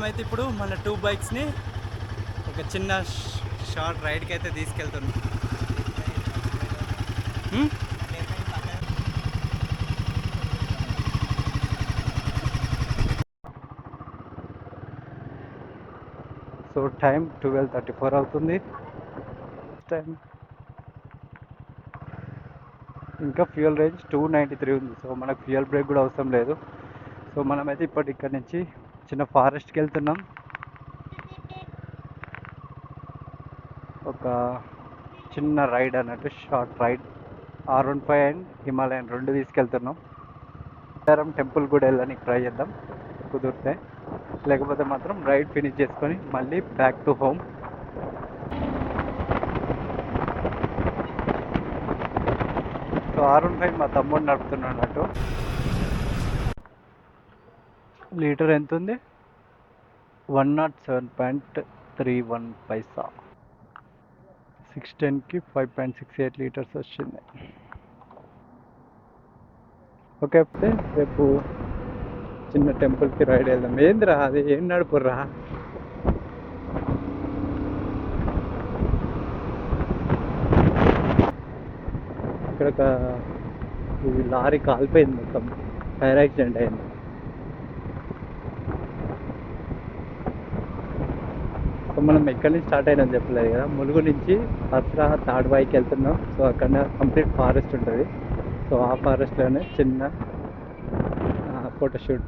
మనమైతే ఇప్పుడు మన 2 బైక్స్ని ఒక చిన్న షార్ట్ రైడ్కి అయితే తీసుకెళ్తున్నాం. సో టైం 12:34 అవుతుంది. టైం ఇంకా ఫ్యూయల్ రేంజ్ 293 ఉంది. సో మనకు ఫ్యూయల్ బ్రేక్ కూడా అవసరం లేదు. సో మనమైతే ఇక్కడ నుంచి చిన్న ఫారెస్ట్కి వెళ్తున్నాం. ఒక చిన్న రైడ్ అన్నట్టు, short ride. R15 and Himalayan 2 తీసుకెళ్తున్నాం. టెంపుల్ కూడా వెళ్ళడానికి ట్రై చేద్దాం కుదిరితే, లేకపోతే మాత్రం రైడ్ ఫినిష్ చేసుకొని మళ్ళీ back to home. So R15 మా తమ్ముడు నడుపుతున్నట్టు. లీటర్ ఎంత ఉంది? 107.31 పైసా. 610కి 5.68 లీటర్స్ వచ్చింది. ఓకే, రేపు చిన్న టెంపుల్కి రైడ్ వెళ్దాం. ఏందిరా అది, ఏం నడుపుర్రా? ఇక్కడ ఒక లారీ కాలిపోయింది, మొత్తం ఫైర్ యాక్సిడెంట్ అయింది. సో మనం ఎక్కడి నుంచి స్టార్ట్ అయినా చెప్పలేదు కదా, ములుగు నుంచి అస్రా తాడ్వాయికి వెళ్తున్నాం. సో అక్కడ కంప్లీట్ ఫారెస్ట్ ఉంటుంది. సో ఆ ఫారెస్ట్లోనే చిన్న ఫోటోషూట్.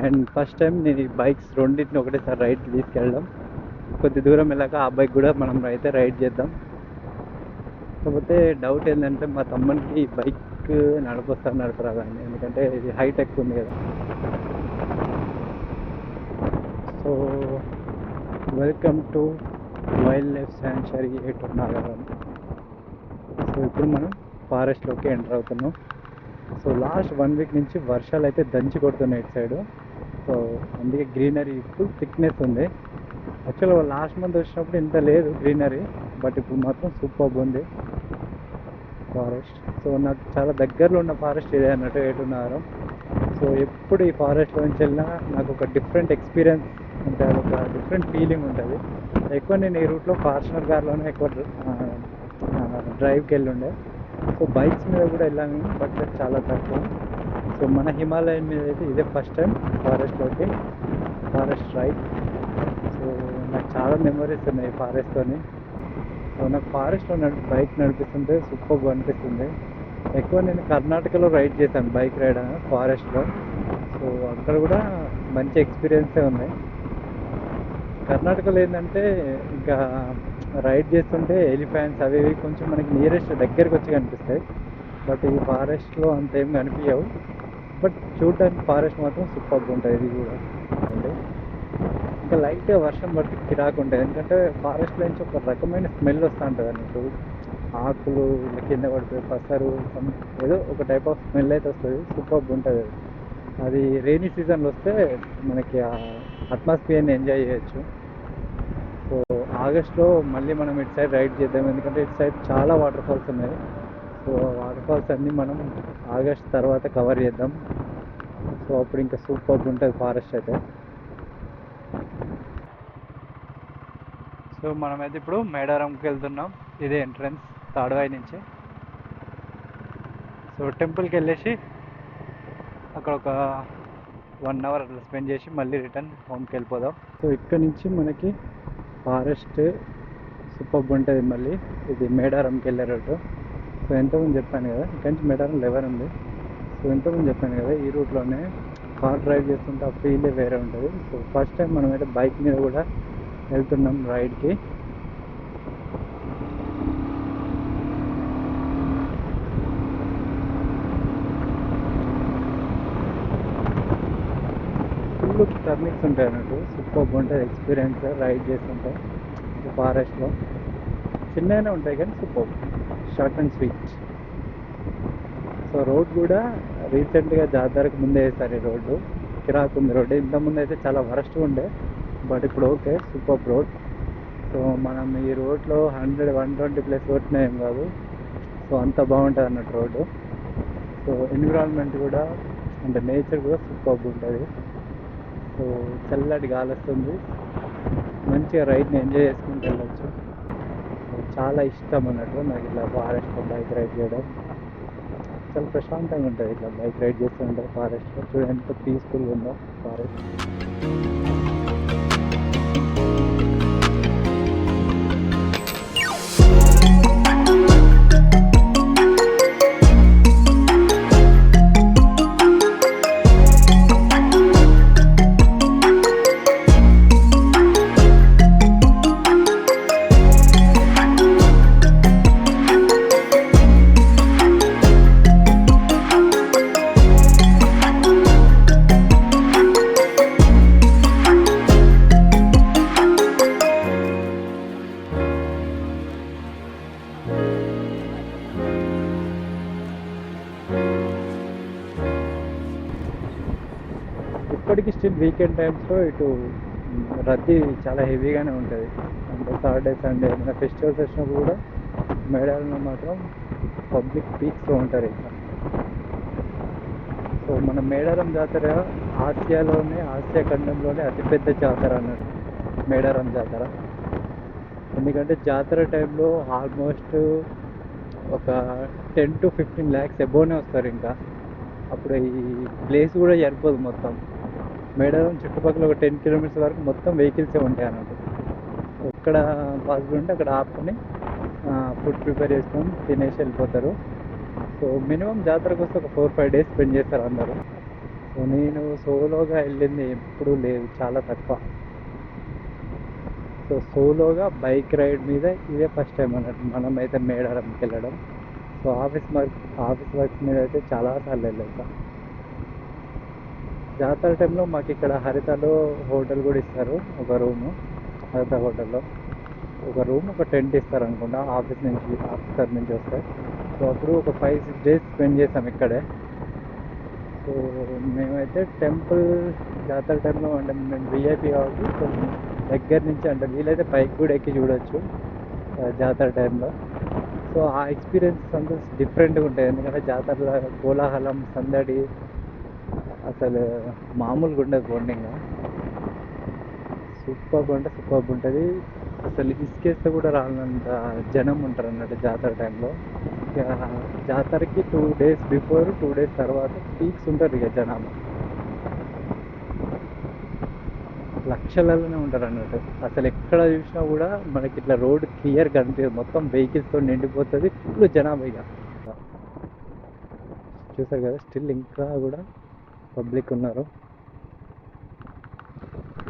అండ్ ఫస్ట్ టైం నేను ఈ బైక్స్ రెండింటిని ఒకటేసారి రైడ్కి తీసుకెళ్ళడం. కొద్ది దూరం వెళ్ళాక ఆ బైక్ కూడా మనం అయితే రైడ్ చేద్దాం. కాకపోతే డౌట్ ఏంటంటే మా తమ్మునికి బైక్ నడపరాదు అని, ఎందుకంటే ఇది హైటెక్ ఉంది కదా. So welcome to wildlife sanctuary Eturnagaram. So ఇప్పుడు మనం ఫారెస్ట్లోకి ఎంటర్ అవుతున్నాం. సో లాస్ట్ 1 వీక్ నుంచి వర్షాలు అయితే దంచి కొడుతున్నాయి ఇటు సైడు. సో అందుకే గ్రీనరీ ఫుల్ థిక్నెస్ ఉంది. యాక్చువల్గా లాస్ట్ మంత్ వచ్చినప్పుడు ఇంత లేదు గ్రీనరీ, బట్ ఇప్పుడు మాత్రం సూపర్ ఉంది ఫారెస్ట్. సో నాకు చాలా దగ్గరలో ఉన్న ఫారెస్ట్ ఇదే అన్నట్టు ఏటున్నాగరం. సో ఎప్పుడు ఈ ఫారెస్ట్లో నుంచి వెళ్ళినా నాకు ఒక డిఫరెంట్ ఎక్స్పీరియన్స్ ఉంటుంది, అదొక డిఫరెంట్ ఫీలింగ్ ఉంటుంది. ఎక్కువ నేను ఈ రూట్లో ఫార్చునర్ కార్లోనే ఎక్కువ డ్రైవ్కి వెళ్ళి ఉండే. సో బైక్స్ మీద కూడా వెళ్ళాను, బట్ చాలా తక్కువ. సో మన హిమాలయన్ మీద అయితే ఇదే first time forest ride. So నాకు చాలా మెమరీస్ ఉన్నాయి ఫారెస్ట్తోని. సో నాకు ఫారెస్ట్లో బైక్ నడిపిస్తుంటే సూపర్గా అనిపిస్తుంది. ఎక్కువ నేను కర్ణాటకలో రైడ్ చేశాను, బైక్ రైడ్ ఫారెస్ట్లో. సో అక్కడ కూడా మంచి ఎక్స్పీరియన్సే ఉన్నాయి. కర్ణాటకలో ఏంటంటే ఇంకా రైడ్ చేస్తుంటే ఎలిఫెంట్స్ అవి కొంచెం మనకి నియరెస్ట్ దగ్గరికి వచ్చి కనిపిస్తాయి. బట్ ఈ ఫారెస్ట్లో అంత ఏం కనిపించవు. బట్ చూడడానికి ఫారెస్ట్ మాత్రం సూపర్గా ఉంటుంది. ఇది కూడా అంటే ఇంకా లైట్గా వర్షం పడితే కిరాకు ఉంటుంది, ఎందుకంటే ఫారెస్ట్లో నుంచి ఒక రకమైన స్మెల్ వస్తూ ఉంటుంది అన్నట్టు. ఆకులు ఇలా కింద పడిపోయి పసరు ఏదో ఒక టైప్ ఆఫ్ స్మెల్ అయితే వస్తుంది, సూపర్గా ఉంటుంది. అది రెయినీ సీజన్లో వస్తే మనకి ఆ అట్మాస్ఫియర్ని ఎంజాయ్ చేయొచ్చు. సో ఆగస్ట్లో మళ్ళీ మనం ఇటు సైడ్ రైడ్ చేద్దాం, ఎందుకంటే ఇటు సైడ్ చాలా వాటర్ ఫాల్స్ ఉన్నాయి. సో వాటర్ ఫాల్స్ అన్నీ మనం ఆగస్ట్ తర్వాత కవర్ చేద్దాం. సో అప్పుడు ఇంకా సూపర్గా ఉంటుంది ఫారెస్ట్ అయితే. సో మనమైతే ఇప్పుడు మేడారంకి వెళ్తున్నాం. ఇదే ఎంట్రన్స్ తాడ్వాయి నుంచి. సో టెంపుల్కి వెళ్ళేసి అక్కడ ఒక 1 అవర్ అట్లా స్పెండ్ చేసి మళ్ళీ రిటర్న్ హోమ్కి వెళ్ళిపోదాం. సో ఇక్కడ నుంచి మనకి ఫారెస్ట్ సూపర్గా ఉంటుంది. మళ్ళీ ఇది మేడారంకి వెళ్ళే రోడ్డు. సో ఎంతోమంది చెప్పాను కదా, ఇక్కడ నుంచి మేడారం 11 ఉంది. సో ఎంతోమంది చెప్పాను కదా, ఈ రూట్లోనే కార్ డ్రైవ్ చేస్తుంటే ఆ ఫీలే వేరే ఉంటుంది. సో ఫస్ట్ టైం మనమైతే బైక్ మీద కూడా వెళ్తున్నాం రైడ్కి. ఫుల్ టర్నింగ్స్ ఉంటాయి అన్నట్టు, సూపర్గా ఉంటుంది ఎక్స్పీరియన్స్ రైడ్ చేస్తుంటే. ఫారెస్ట్లో చిన్నగానే ఉంటాయి కానీ super, short and sweet. So road కూడా రీసెంట్గా జాతరకు ముందే వేస్తారు. ఈ రోడ్డు కిరాక్ ఉంది. రోడ్డు ఇంతకుముందు అయితే చాలా వరస్ట్గా ఉండే, బట్ ఇప్పుడు ఓకే, సూపర్ రోడ్. సో మనం ఈ రోడ్లో 100-120 ప్లస్ కొట్టినా ఏం కాదు. సో అంత బాగుంటుంది అన్నట్టు రోడ్డు. సో ఎన్విరాన్మెంట్ కూడా అంటే నేచర్ కూడా సూపర్గా ఉంటుంది. సో చల్లటి గాలి వస్తుంది, మంచిగా రైడ్ని ఎంజాయ్ చేసుకుంటూ వెళ్ళొచ్చు. సో చాలా ఇష్టం అన్నట్టు నాకు ఇట్లా ఫారెస్ట్లో బైక్ రైడ్ చేయడం. చాలా ప్రశాంతంగా ఉంటుంది ఇట్లా బైక్ రైడ్ చేస్తూ ఉంటుంది ఫారెస్ట్లో. చూడండి ఎంత పీస్ఫుల్గా ఉందో ఫారెస్ట్. ఇప్పటికీ స్టిల్ వీకెండ్ టైమ్స్లో ఇటు రద్దీ చాలా హెవీగానే ఉంటుంది. అంటే సాటర్డే సండే ఏమైనా ఫెస్టివల్స్ వచ్చినప్పుడు కూడా మేడారంలో మాత్రం పబ్లిక్ పీక్స్లో ఉంటారు ఇక్కడ. సో మన మేడారం జాతర ఆసియా ఖండంలోనే అతిపెద్ద జాతర అన్నట్టు మేడారం జాతర. ఎందుకంటే జాతర టైంలో ఆల్మోస్ట్ ఒక 10 to 15 lakhs ఎబోనే వస్తారు. ఇంకా అప్పుడు ఈ ప్లేస్ కూడా సరిపోదు మొత్తం. మేడారం చుట్టుపక్కల ఒక 10 kilometers వరకు మొత్తం వెహికల్సే ఉంటాయి అన్నట్టు. ఎక్కడ పాసిబుల్ ఉంటే అక్కడ ఆపుకొని ఫుడ్ ప్రిపేర్ చేసుకొని తినేసి వెళ్ళిపోతారు. సో మినిమం జాతరకు వస్తే ఒక 4-5 days స్పెండ్ చేస్తారు అందరూ. సో నేను సోలోగా వెళ్ళింది ఎప్పుడూ లేదు, చాలా తక్కువ. సో సోలోగా బైక్ రైడ్ మీద ఇదే ఫస్ట్ టైం అన్నట్టు మనమైతే మేడారంకి వెళ్ళడం. సో ఆఫీస్ వర్క్స్ మీద అయితే చాలాసార్లు వెళ్ళాను. జాతర టైంలో మాకు ఇక్కడ హరితలో హోటల్ కూడా ఇస్తారు, ఒక రూము. హరిత హోటల్లో ఒక రూమ్, ఒక టెంట్ ఇస్తారు అనుకుంటా ఆఫీసర్ నుంచి వస్తే. సో అప్పుడు ఒక 5-6 days స్పెండ్ చేసాం ఇక్కడే. సో మేమైతే టెంపుల్ జాతర టైంలో అంటే మేము విఐపి కాబట్టి కొంచెం దగ్గర నుంచి అంటే వీలైతే పైకి కూడా ఎక్కి చూడొచ్చు జాతర టైంలో. సో ఆ ఎక్స్పీరియన్స్ అంతా డిఫరెంట్గా ఉంటాయి. ఎందుకంటే జాతరలో కోలాహలం, సందడి అసలు మామూలుగా ఉండదు. బోండింగ్ సూపర్గా ఉంటుంది. అసలు ఇసుకేస్తే కూడా రానంత జనం ఉంటారు అన్నట్టు జాతర టైంలో. ఇక జాతరకి 2 days బిఫోర్ 2 days తర్వాత పీక్స్ ఉంటారు ఇక జనాలు లక్షలలోనే ఉంటారు అన్నట్టు. అసలు ఎక్కడ చూసినా కూడా మనకి ఇట్లా రోడ్ క్లియర్ కనిపించదు, మొత్తం వెహికల్స్తో నిండిపోతుంది, ఫుల్ జనాభా. ఇక చూసారు కదా, స్టిల్ ఇంకా కూడా పబ్లిక్ ఉన్నారు.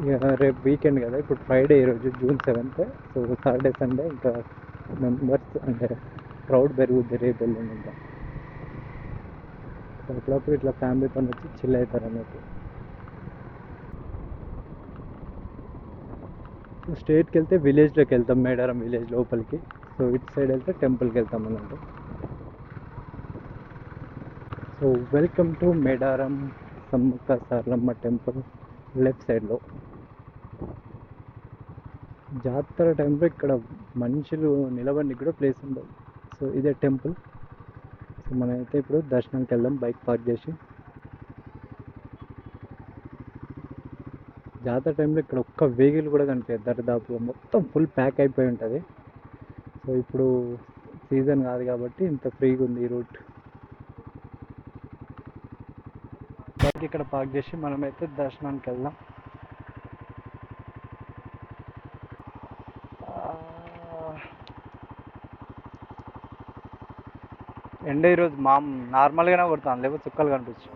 ఇక రేపు వీకెండ్ కదా, ఇప్పుడు ఫ్రైడే, ఈరోజు June 7th. So Saturday Sunday ఇంకా మెంబర్స్ అంటే క్రౌడ్ పెరుగుద్ది రేపు వెళ్ళండి. ఇంకా అప్పుడప్పుడు ఇట్లా ఫ్యామిలీతో వచ్చి చిల్ అవుతారు అన్నట్టు. స్ట్రేట్కి వెళ్తే విలేజ్లోకి వెళ్తాం, మేడారం విలేజ్ లోపలికి. సో ఇటు సైడ్ వెళ్తే టెంపుల్కి వెళ్తాం అన్నట్టు. So welcome to Medaram Sammakka Saralamma temple. Left సైడ్లో జాతర టైంలో ఇక్కడ మనుషులు నిలబడికి కూడా ప్లేస్ ఉండదు. సో ఇదే టెంపుల్. సో మనమైతే ఇప్పుడు దర్శనానికి వెళ్దాం బైక్ పార్క్ చేసి. జాతర టైంలో ఇక్కడ ఒక్క వెహికల్ కూడా కనిపించదు, దరిదాపుగా మొత్తం ఫుల్ ప్యాక్ అయిపోయి ఉంటుంది. సో ఇప్పుడు సీజన్ కాదు కాబట్టి ఇంత ఫ్రీగా ఉంది ఈ రూట్. బైక్ ఇక్కడ పార్క్ చేసి మనమైతే దర్శనానికి వెళ్దాం. ఎండ ఈరోజు నార్మల్గానే కొడతాను, లేకపోతే చుక్కలు కనిపించు.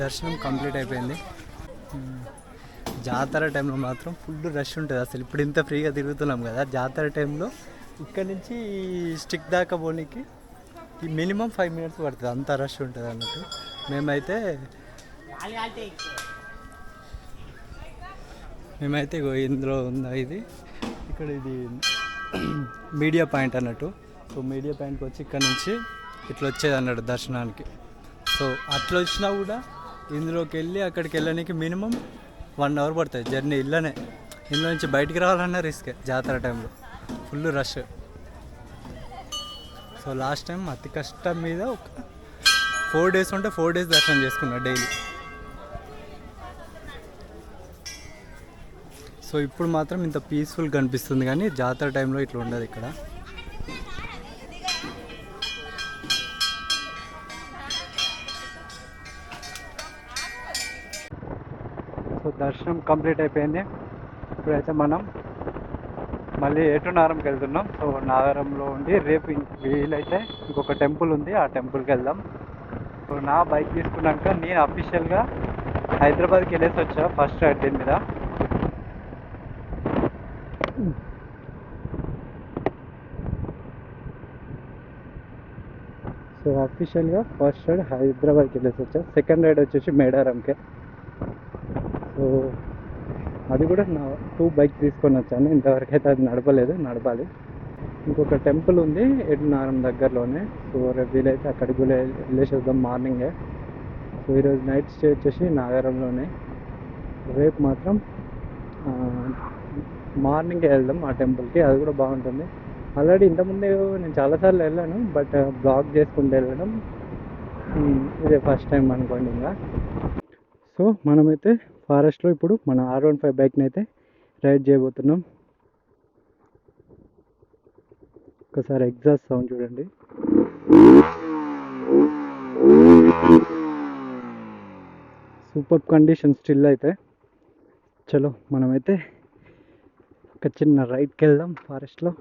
దర్శనం కంప్లీట్ అయిపోయింది. జాతర టైంలో మాత్రం ఫుల్ రష్ ఉంటుంది అసలు. ఇప్పుడు ఇంత ఫ్రీగా తిరుగుతున్నాం కదా, జాతర టైంలో ఇక్కడ నుంచి స్టిక్ దాకా పోనీకి మినిమం 5 minutes పడుతుంది, అంత రష్ ఉంటుంది అన్నట్టు. మేమైతే ఇందులో ఉందా ఇది, ఇక్కడ ఇది మీడియా పాయింట్ అన్నట్టు. సో మీడియా పాయింట్కి వచ్చి ఇక్కడ నుంచి ఇట్లా వచ్చేది అన్నట్టు దర్శనానికి. సో అట్లా వచ్చినా కూడా ఇందులోకి వెళ్ళి అక్కడికి వెళ్ళడానికి మినిమం 1 hour పడుతుంది జర్నీ. ఇందులో నుంచి బయటికి రావాలన్నా రిస్కే జాతర టైంలో, full rush. So last time అతి కష్టం మీద ఒక 4 days ఉంటే 4 days దర్శనం చేసుకున్నా డైలీ. సో ఇప్పుడు మాత్రం ఇంత పీస్ఫుల్గా కనిపిస్తుంది, కానీ జాతర టైంలో ఇట్లా ఉండదు ఇక్కడ. సో దర్శనం కంప్లీట్ అయిపోయింది. ఇప్పుడైతే మనం మళ్ళీ ఏటునారంకి వెళ్తున్నాం. సో నాగారంలో ఉండి రేపు వీలైతే ఇంకొక టెంపుల్ ఉంది, ఆ టెంపుల్కి వెళ్దాం. సో నా బైక్ తీసుకున్నాక నేను అఫీషియల్గా హైదరాబాద్కి వెళ్ళేసి వచ్చా ఫస్ట్ రైడ్ దీని మీద. సో అఫీషియల్గా ఫస్ట్ రైడ్ హైదరాబాద్కి వెళ్ళేసి వచ్చా. సెకండ్ రైడ్ వచ్చేసి మేడారంకే. సో అది కూడా నా 2 bikes తీసుకొని వచ్చాను. ఇంతవరకు అయితే అది నడపాలి. ఇంకొక టెంపుల్ ఉంది ఏటునారం దగ్గరలోనే. సో రేపు వీలైతే అక్కడికి కూడా వెళ్ళేసి వద్దాం మార్నింగే. సో ఈరోజు నైట్ స్టే వచ్చేసి నాగారంలోనే. రేపు మాత్రం మార్నింగే వెళ్దాం ఆ టెంపుల్కి, అది కూడా బాగుంటుంది. ఆల్రెడీ ఇంతకుముందే నేను చాలాసార్లు వెళ్ళాను, బట్ బ్లాగ్ చేసుకుంటూ వెళ్ళడం ఇదే ఫస్ట్ టైం అనుకోండి ఇంకా. సో మనమైతే ఫారెస్ట్లో ఇప్పుడు మన R15 బైక్ని అయితే రైడ్ చేయబోతున్నాం. ఒకసారి ఎగ్జాస్ట్ సౌండ్ చూడండి. సూపర్ కండిషన్ స్టిల్ అయితే. చలో మనమైతే ఒక చిన్న రైడ్కి వెళ్దాం ఫారెస్ట్లో.